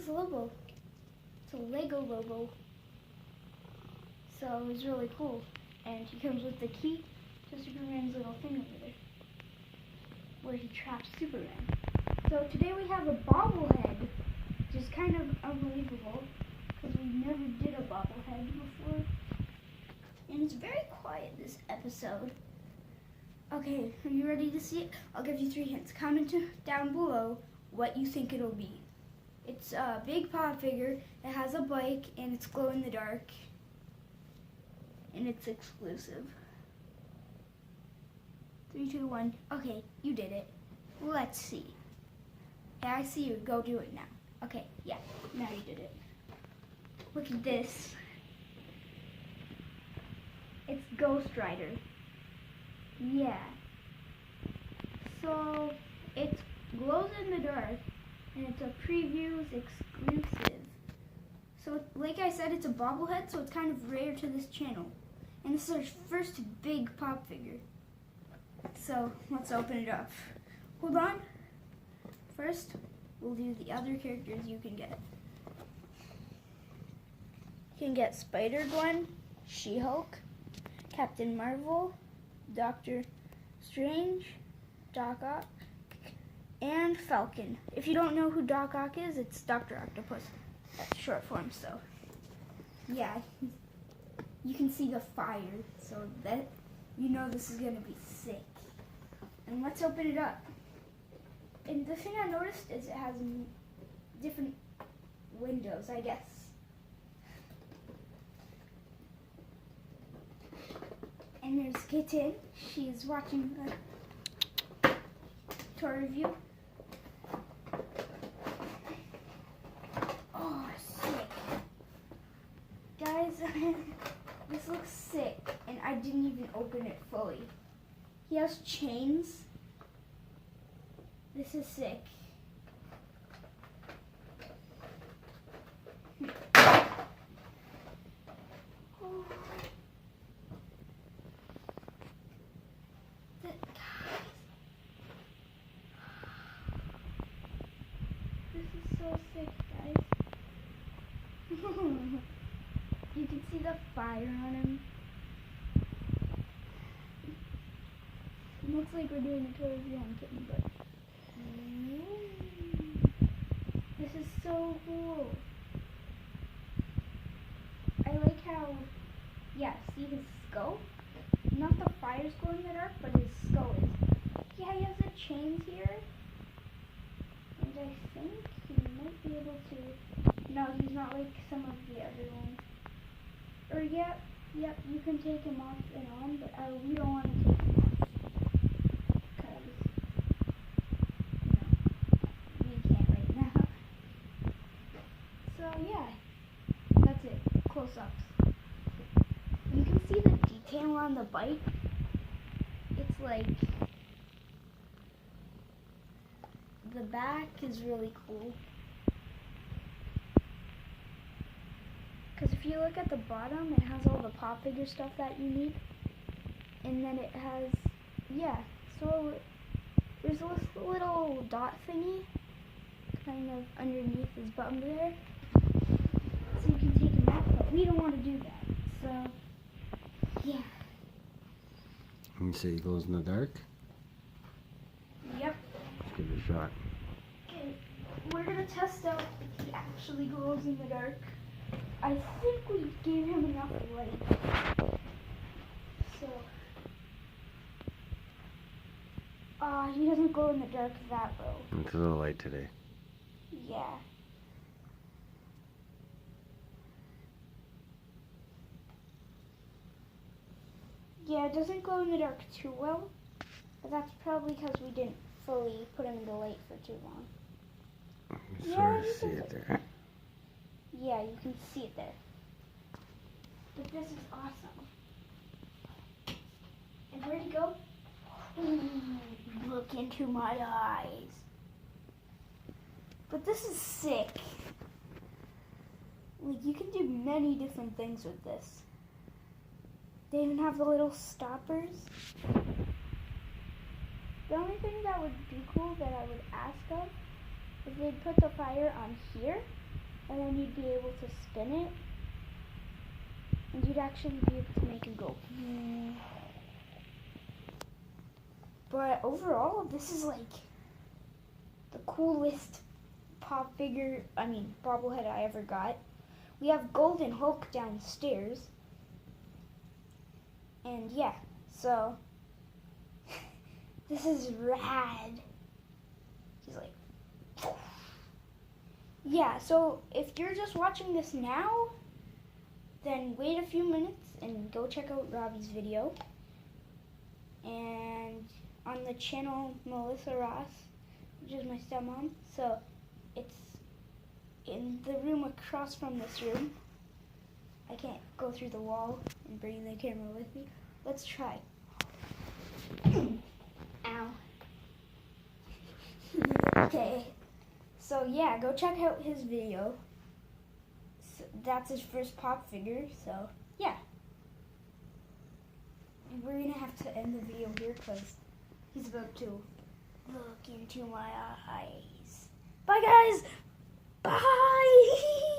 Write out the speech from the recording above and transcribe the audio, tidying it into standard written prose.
a Lobo. It's a Lego Lobo. So it's really cool. And he comes with the key to Superman's little thing over there, where he traps Superman. So today we have a bobblehead, which is kind of unbelievable, because we never did a bobblehead before. And it's very quiet this episode. Okay, are you ready to see it? I'll give you 3 hints. Comment down below what you think it'll be. It's a big pop figure, it has a bike, and it's glow in the dark. And it's exclusive. 3, 2, 1. Okay, you did it. Let's see. Yeah, I see you. Go do it now. Okay, yeah, now you did it. Look at this. It's Ghostrider. Yeah. So, it glows in the dark, and it's a previews exclusive. So, like I said, it's a bobblehead, so it's kind of rare to this channel. And this is our first big pop figure. So, let's open it up. Hold on. First, we'll do the other characters you can get. You can get Spider-Gwen, She-Hulk, Captain Marvel, Doctor Strange, Doc Ock, and Falcon. If you don't know who Doc Ock is, it's Dr. Octopus. That's short form, so yeah. You can see the fire, so that you know this is gonna be sick. And let's open it up. And the thing I noticed is it has different windows, I guess. And there's Kitten. She's watching the tour review. Oh, sick. Guys, this looks sick, and I didn't even open it fully. He has chains. This is sick. Oh. This is so sick, guys. You can see the fire on him. It looks like we're doing a tour review on Kitten, but this is so cool. I like how, yeah, see his skull? Not the fire's glow in the dark, but his skull is. Yeah, he has the chains here. And I think he might be able to. No, he's not like some of the other ones. Or yeah, yep, you can take him off and on, but we don't want to take him off. Because, we can't right now. So yeah, that's it. Close-ups. You can see the detail on the bike. It's like, the back is really cool. Because if you look at the bottom, it has all the pop figure stuff that you need. And then it has, yeah, so there's this little dot thingy kind of underneath his bum there. So you can take him out, but we don't want to do that. So, yeah. You say he glows in the dark? Yep. Let's give it a shot. Okay, we're going to test out if he actually glows in the dark. I think we gave him enough light. So, he doesn't glow in the dark that well. It's a little light today. Yeah. Yeah, it doesn't glow in the dark too well, but that's probably because we didn't fully put him in the light for too long. You sort of see it there. Yeah, you can see it there. But this is awesome. And where'd he go? Ooh, look into my eyes. But this is sick. Like, you can do many different things with this. They even have the little stoppers. The only thing that would be cool that I would ask of is they'd put the fire on here and then you'd be able to spin it, and you'd actually be able to make it go. But overall, this is like the coolest bobblehead I ever got. We have Golden Hulk downstairs. And yeah, so this is rad. He's like, yeah, so if you're just watching this now, then wait a few minutes and go check out Robbie's video. And on the channel Melissa Ross, which is my stepmom, so it's in the room across from this room. I can't go through the wall and bring the camera with me. Let's try. Ow. Okay. So yeah, go check out his video. So that's his first pop figure, so yeah. We're gonna have to end the video here because he's about to look into my eyes. Bye guys! Bye!